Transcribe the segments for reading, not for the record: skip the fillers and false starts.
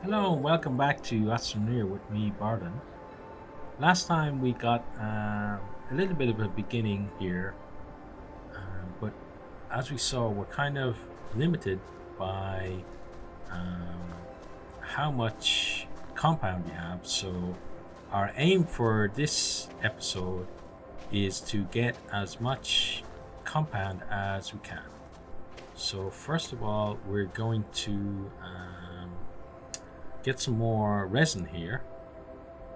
Hello and welcome back to Astroneer with me, Bardon. Last time we got a little bit of a beginning here, but as we saw, we're kind of limited by um, how much compound we have. So our aim for this episode is to get as much compound as we can. So first of all, we're going to get some more resin here.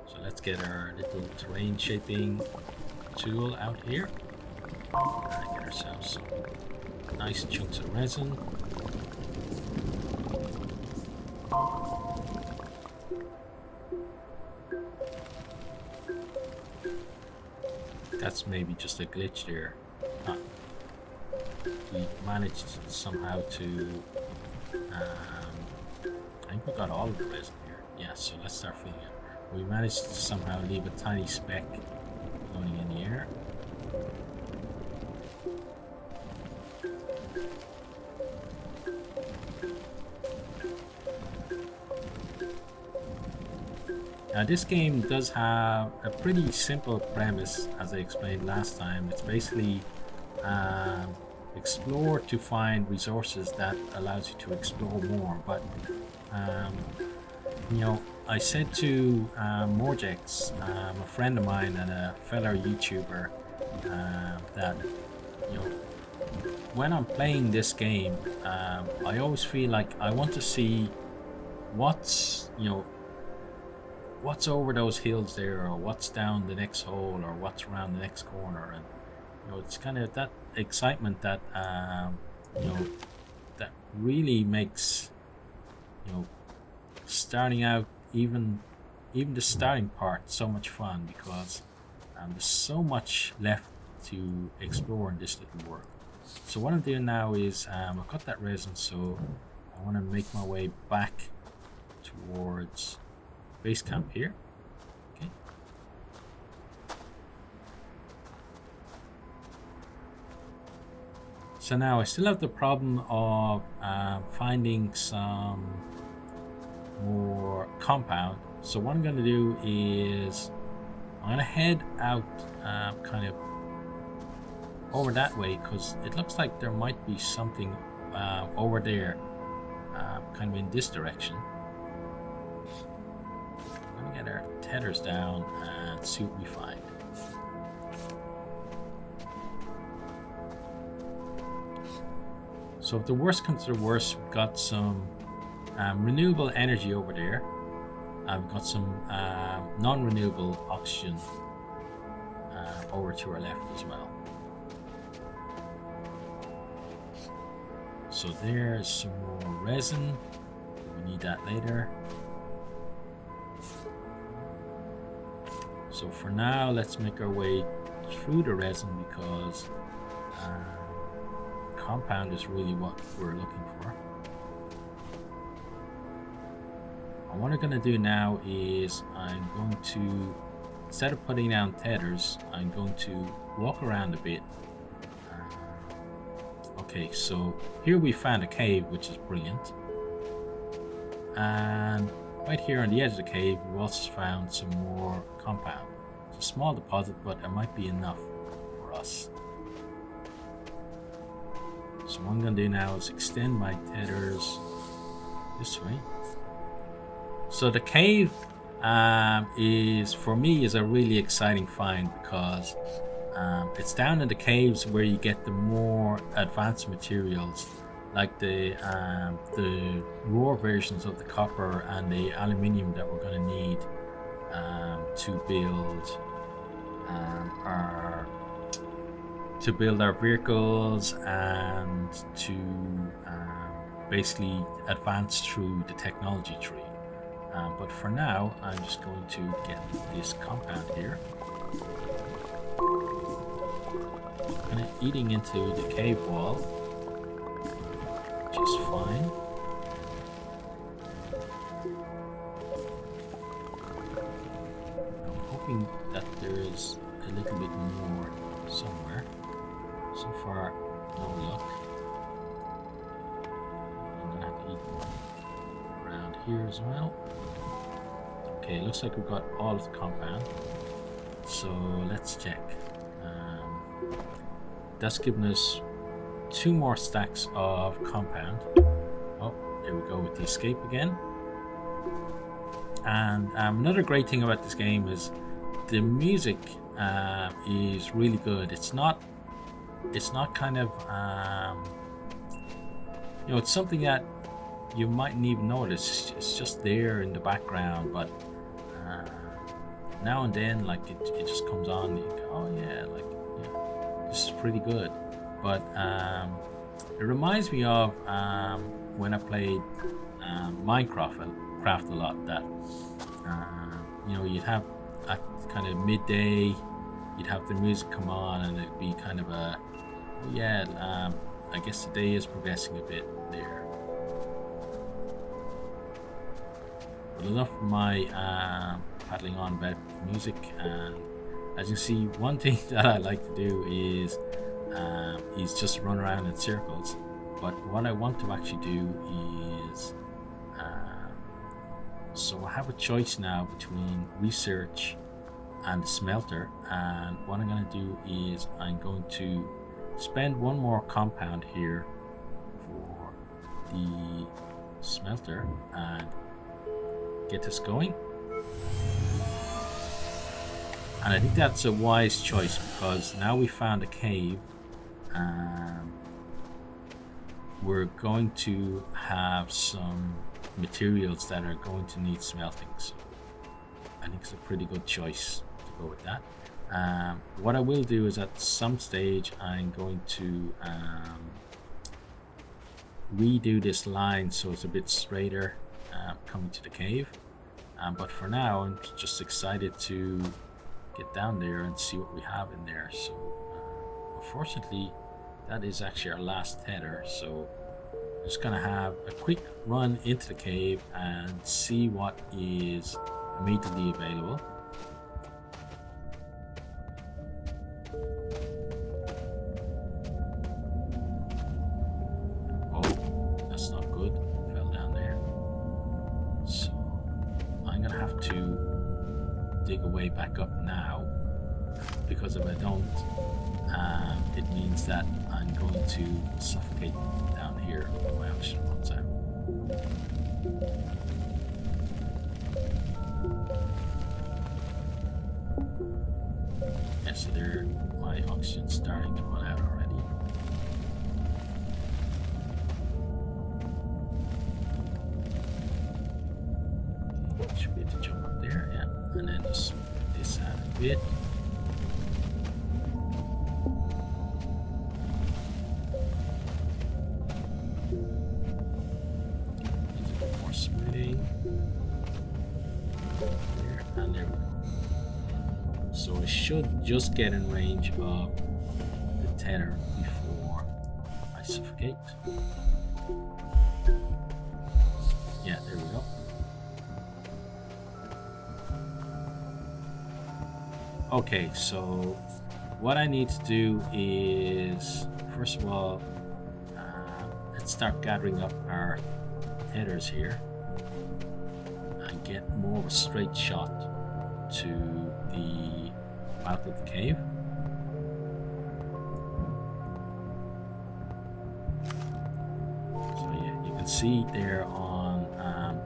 So let's get our little terrain shaping tool out here and get ourselves some nice chunks of resin. That's maybe just a glitch there. We managed somehow to I think we got all of the resin here. Yeah, so let's start filling it. We managed to somehow leave a tiny speck floating in the air. Now this game does have a pretty simple premise, as I explained last time. It's basically explore to find resources that allows you to explore more, but you know, I said to Morjex, a friend of mine and a fellow YouTuber, that you know, when I'm playing this game, I always feel like I want to see what's what's over those hills there, or what's down the next hole, or what's around the next corner, and it's kind of that excitement that that really makes starting out, even the starting part, so much fun, because there's so much left to explore in this little world. So what I'm doing now is I've got that resin, so I want to make my way back towards base camp here. Okay. So now I still have the problem of finding some more compound. So what I'm going to do is I'm going to head out kind of over that way, because it looks like there might be something over there, kind of in this direction. I'm going to get our tethers down and see what we find. So if the worst comes to the worst, we've got some renewable energy over there. We've got some non-renewable oxygen over to our left as well. So there's some more resin. We need that later. So for now, let's make our way through the resin, because compound is really what we're looking for. And what I'm going to do now is I'm going to, instead of putting down tethers, I'm going to walk around a bit. Okay, so here we found a cave, which is brilliant. And right here on the edge of the cave, we've also found some more compound. It's a small deposit, but it might be enough for us. So what I'm going to do now is extend my tethers this way. So the cave is, for me, is a really exciting find, because it's down in the caves where you get the more advanced materials, like the raw versions of the copper and the aluminium that we're going to need to build our vehicles, and to basically advance through the technology tree. But for now, I'm just going to get this compound here, kind of eating into the cave wall, which is fine. I'm hoping that there is a little bit more somewhere. So far, no luck. I'm gonna have to eat around here as well. Okay, looks like we've got all of the compound. So let's check. That's given us 2 more stacks of compound. Oh, there we go with the escape again. And another great thing about this game is the music is really good. It's not kind of it's something that you mightn't even notice. It's just there in the background, but now and then, like it just comes on. And you go, oh yeah, like this is pretty good. But it reminds me of when I played Minecraft a lot. That you'd have at kind of midday, you'd have the music come on, and it'd be kind of a I guess the day is progressing a bit there. But enough of my paddling on about music. And as you see, one thing that I like to do is just run around in circles. But what I want to actually do is so I have a choice now between research and the smelter, and what I'm going to do is I'm going to spend 1 more compound here for the smelter and get this going. And I think that's a wise choice, because now we found a cave, we're going to have some materials that are going to need smelting. So I think it's a pretty good choice to go with that. What I will do is at some stage I'm going to redo this line so it's a bit straighter coming to the cave. But for now I'm just excited to get down there and see what we have in there. So unfortunately that is actually our last tether, so I'm just gonna have a quick run into the cave and see what is immediately available. Oh, that's not good. Fell down there. So I'm gonna have to dig a way back up now, because if I don't, it means that I'm going to suffocate down here when my oxygen runs out. Yeah, so there, my oxygen's starting to run out already. Okay, should be able to jump up there, yeah, and then just move this out a bit. And there we go. So I should just get in range of the tether before I suffocate. Yeah, there we go. Okay, so what I need to do is, first of all, let's start gathering up our tethers here and get more of a straight shot to the mouth of the cave. So yeah, you can see there on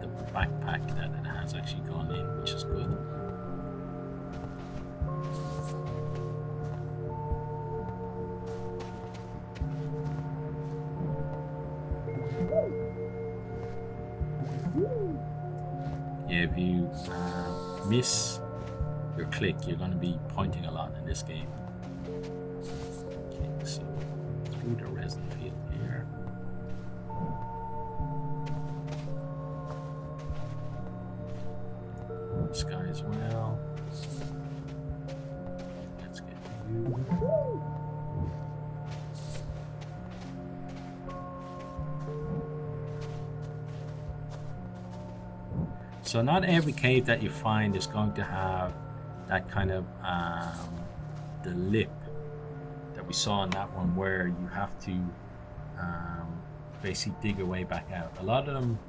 the backpack that it has actually gone in, which is good. Yeah, if you miss your click, you're going to be pointing a lot in this game. Okay, so through the resin field here. This guy as well. Let's get you. So not every cave that you find is going to have that kind of the lip that we saw in that one, where you have to basically dig your way back out. A lot of them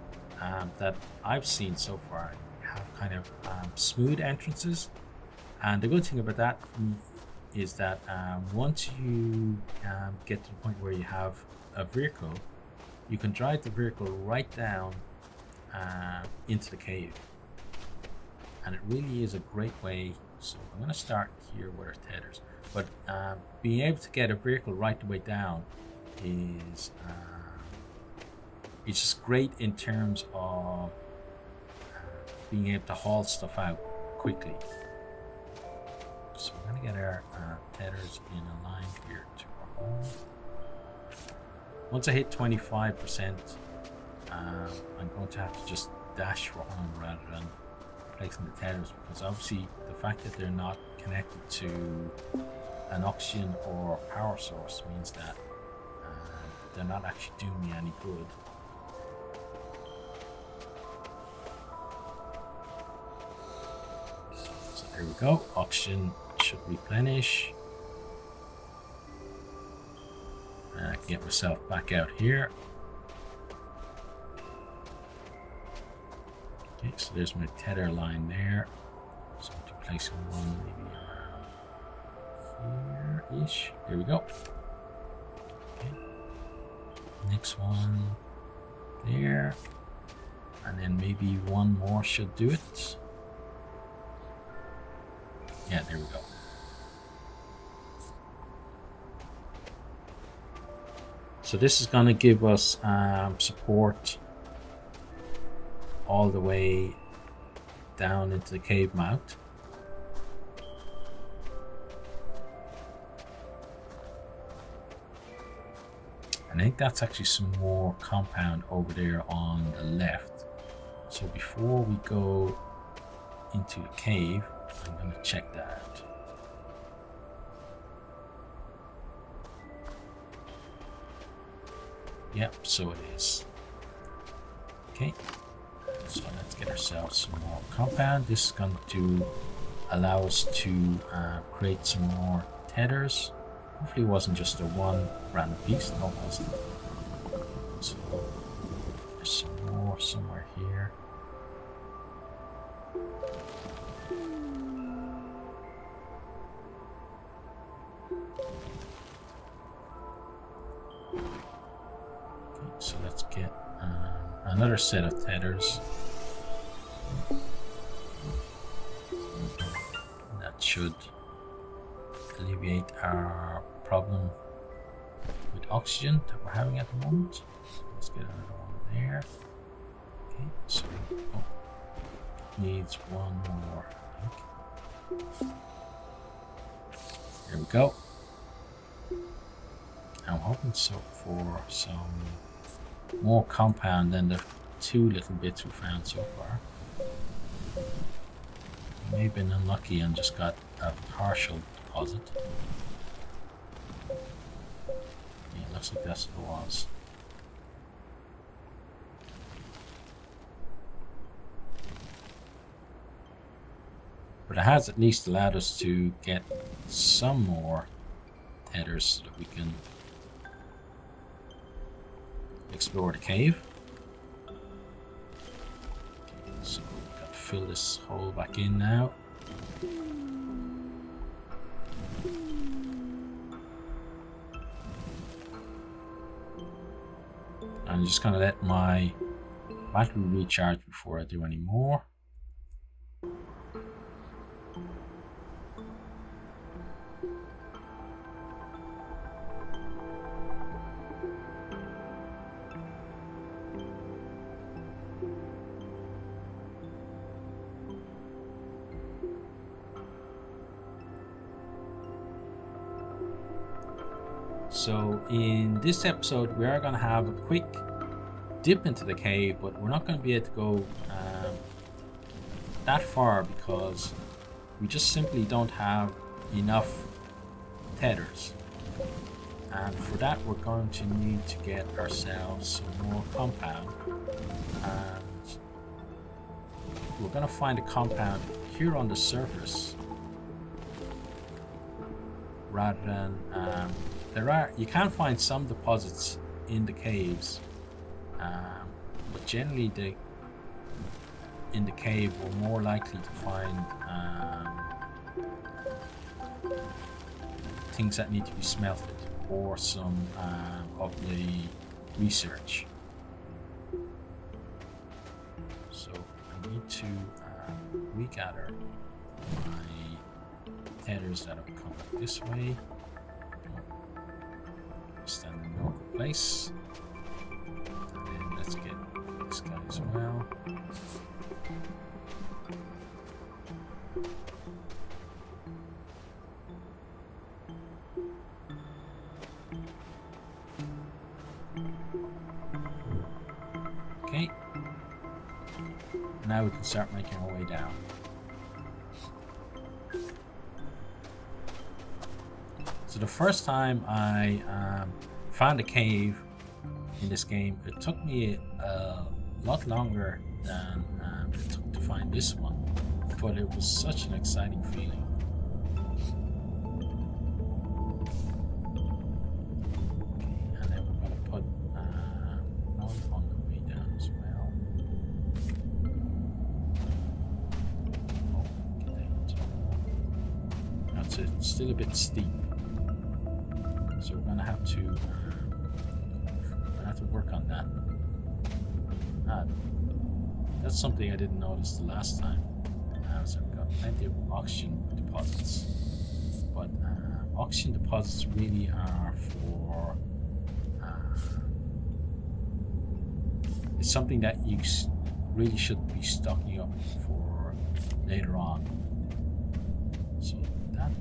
that I've seen so far have kind of smooth entrances, and the good thing about that is that once you get to the point where you have a vehicle, you can drive the vehicle right down into the cave, and it really is a great way. So I'm going to start here with our tethers, but being able to get a vehicle right the way down is it's just great in terms of being able to haul stuff out quickly. So we're going to get our tethers in a line here to our home. Once I hit 25%, I'm going to have to just dash for home rather than placing the tethers, because obviously the fact that they're not connected to an oxygen or power source means that they're not actually doing me any good. So there we go, oxygen should replenish. I can get myself back out here. Okay, so there's my tether line there. So I'm placing one maybe around here-ish. There we go. Okay. Next one there. And then maybe one more should do it. Yeah, there we go. So this is going to give us support all the way down into the cave mouth. I think that's actually some more compound over there on the left. So before we go into the cave, I'm going to check that out. Yep, so it is. Okay, so let's get ourselves some more compound. This is going to allow us to create some more tethers. Hopefully it wasn't just a one random piece. No, it wasn't. So there's some more somewhere here. So let's get another set of tethers. That should alleviate our problem with oxygen that we're having at the moment. So let's get another one there. Okay, so needs one more, I think. There we go. I'm hoping so for some more compound than the two little bits we found so far. May have been unlucky and just got a partial deposit. Yeah, looks like that's what it was. But it has at least allowed us to get some more tethers so that we can explore the cave. So we've got to fill this hole back in now. I'm just going to let my battery recharge before I do any more. So in this episode we are going to have a quick dip into the cave, but we're not going to be able to go that far because we just simply don't have enough tethers, and for that we're going to need to get ourselves some more compound, and we're going to find a compound here on the surface rather than you can find some deposits in the caves, but generally the in the cave, we're more likely to find things that need to be smelted, or some of the research. So I need to regather my tethers that have come this way. Stand in the local place. And then let's get this guy as well. Okay. Now we can start making our way down. So the first time I found a cave in this game, it took me a lot longer than it took to find this one, but it was such an exciting feeling. Okay, and then we're going to put one on the way down as well. Oh, get down. That's it. It's still a bit steep. So we're gonna have to work on that. That's something I didn't notice the last time. So we've got plenty of oxygen deposits, but oxygen deposits really are for it's something that you really should be stocking up for later on. So that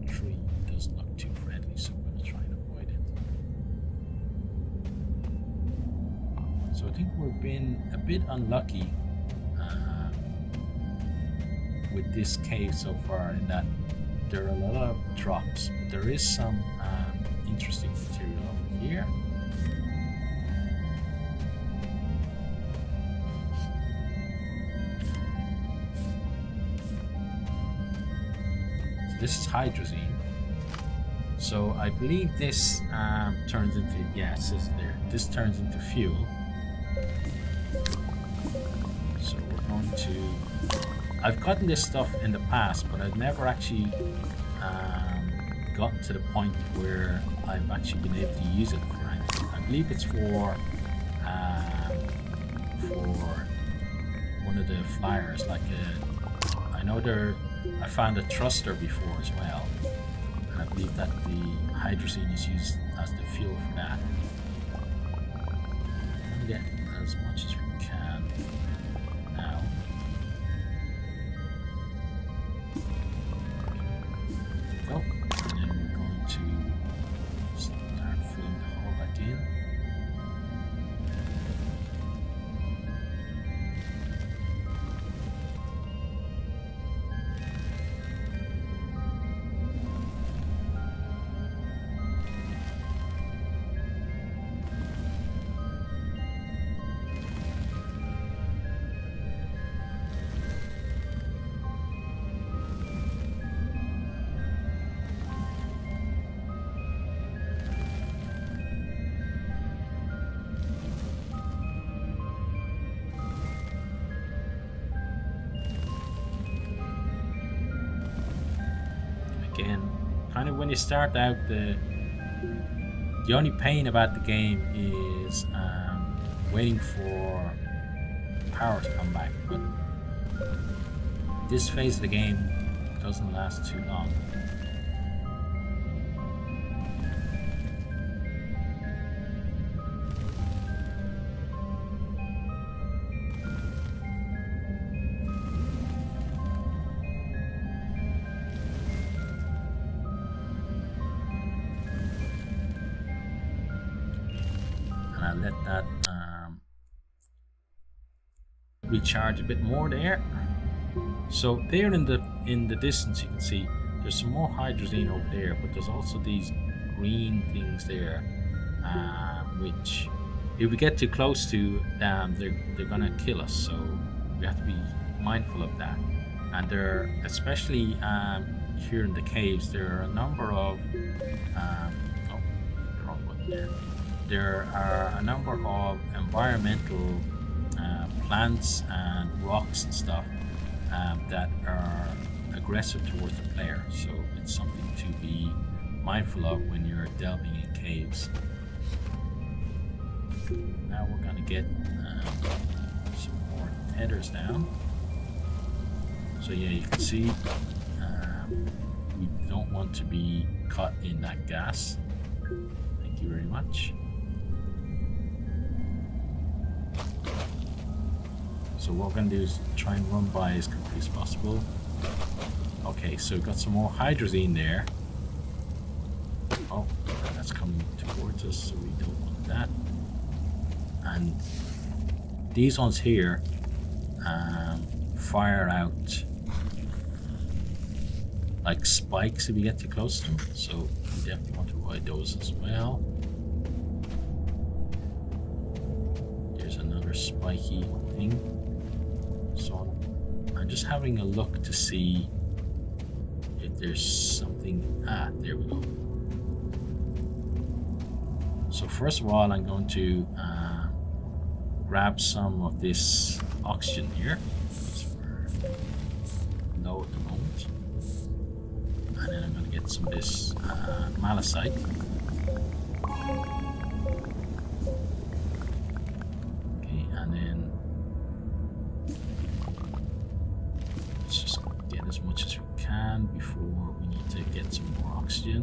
tree doesn't look too friendly, so I'm going to try and avoid it. So I think we've been a bit unlucky with this cave so far, in that there are a lot of drops, but there is some interesting material over here. So this is hydrazine. So I believe this turns into, yes, it says there, this turns into fuel. So we're going to, I've gotten this stuff in the past, but I've never actually gotten to the point where I've actually been able to use it for anything. I believe it's for one of the flyers, like I know I found a thruster before as well. I believe that the hydrazine is used as the fuel for that. I'm going to get as much as we can now. Go. And then we're going to start filling the hole back in. Again, kind of when you start out, the only pain about the game is waiting for power to come back, but this phase of the game doesn't last too long. And I let that recharge a bit more there. So there in the distance you can see there's some more hydrazine over there, but there's also these green things there, which if we get too close to them, they're gonna kill us. So we have to be mindful of that. And there, especially here in the caves, there are a number of there are a number of environmental plants and rocks and stuff that are aggressive towards the player. So it's something to be mindful of when you're delving in caves. Now we're going to get some more tethers down. So yeah, you can see we don't want to be caught in that gas. Thank you very much. So what we're going to do is try and run by as quickly as possible. Okay, so we've got some more hydrazine there. Oh, and that's coming towards us, so we don't want that. And these ones here fire out like spikes if you get too close to them, so you definitely want to avoid those as well. There's another spiky thing. So I'm just having a look to see if there's something. Ah, there we go. So first of all, I'm going to grab some of this oxygen here. We're low at the moment. And then I'm going to get some of this malachite. Okay, and then let's just get as much as we can before we need to get some more oxygen.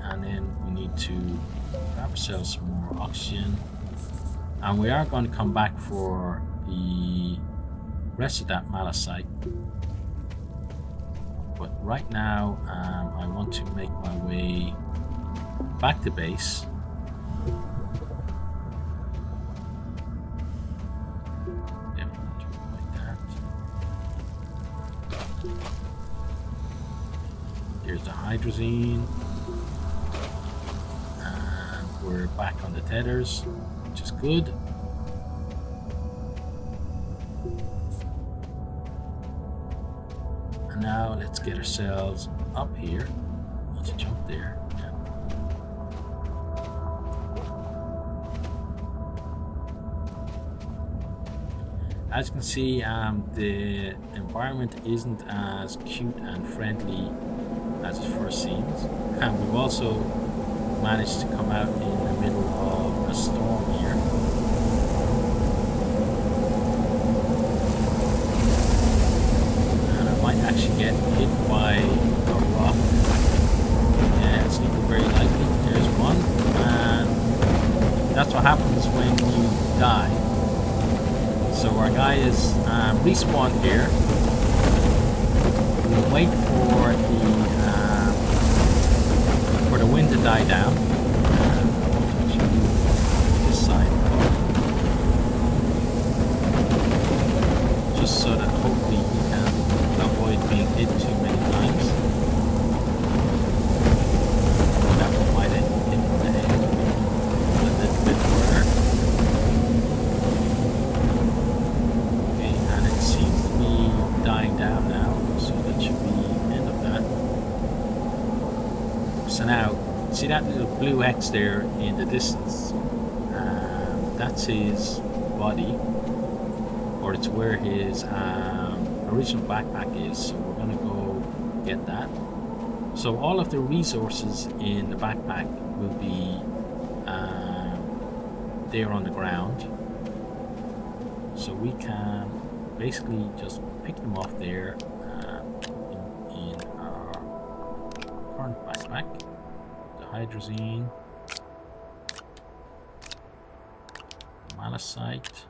And then we need to grab ourselves some more oxygen, and we are going to come back for the rest of that malachite, but right now I want to make my way back to base. Definitely want to avoid that. There's the hydrazine. We're back on the tethers, which is good. And now let's get ourselves up here. Need to jump there. Yeah. As you can see, the environment isn't as cute and friendly as it first seems, and we've also managed to come out in the middle of a storm here. And I might actually get hit by a rock. Yeah, it's looking very likely. There's one, and that's what happens when you die. So our guy is respawned here. We'll wait for the wind to die down. This side, just so that hopefully you can avoid being hit too many times. That one might hit the head a little bit further. Okay, and it seems to be dying down now, so that should be the end of that. So now, see that little blue X there in the distance? That's his body, or it's where his original backpack is, so we're going to go get that. So all of the resources in the backpack will be there on the ground, so we can basically just pick them off there in our current backpack. Hydrazine, malachite,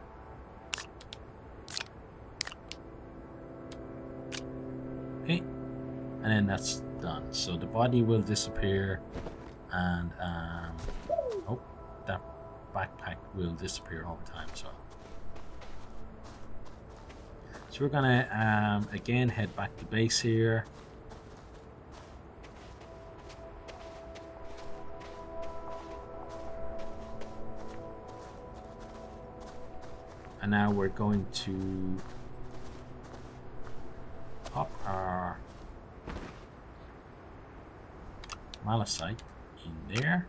okay, and then that's done. So the body will disappear, and oh, that backpack will disappear all the time. So So we're gonna again head back to base here. And now we're going to pop our malachite in there,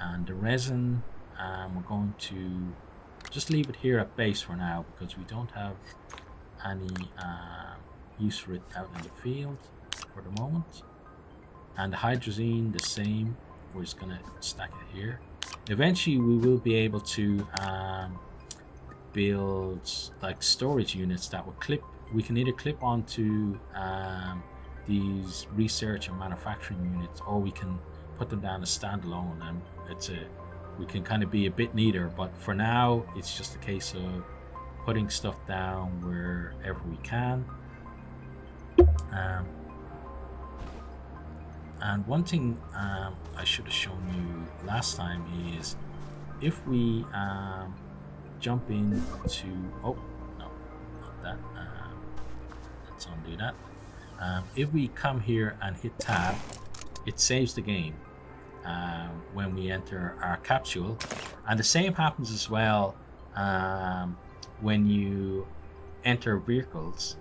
and the resin we're going to just leave it here at base for now, because we don't have any use for it out in the field for the moment. And the hydrazine the same, we're just gonna stack it here. Eventually we will be able to build like storage units that will clip, we can either clip onto these research and manufacturing units, or we can put them down as standalone, and we can kind of be a bit neater. But for now it's just a case of putting stuff down wherever we can. And one thing I should have shown you last time is if we jump into, oh no, not that, let's undo that. If we come here and hit tab, it saves the game when we enter our capsule, and the same happens as well when you enter vehicles.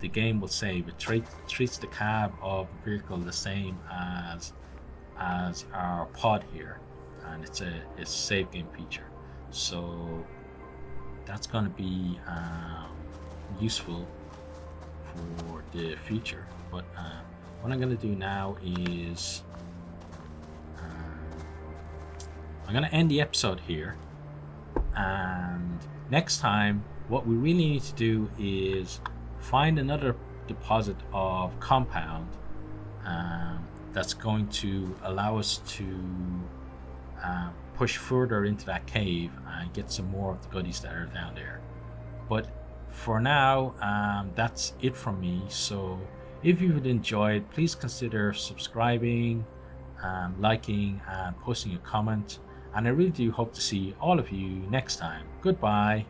The game will save. It treats the cab of the vehicle the same as our pod here, and it's a save game feature, so that's going to be useful for the future. But what I'm going to do now is I'm going to end the episode here, and next time what we really need to do is find another deposit of compound that's going to allow us to push further into that cave and get some more of the goodies that are down there. But for now, that's it from me. So if you've enjoyed, please consider subscribing, liking, and posting a comment. And I really do hope to see all of you next time. Goodbye.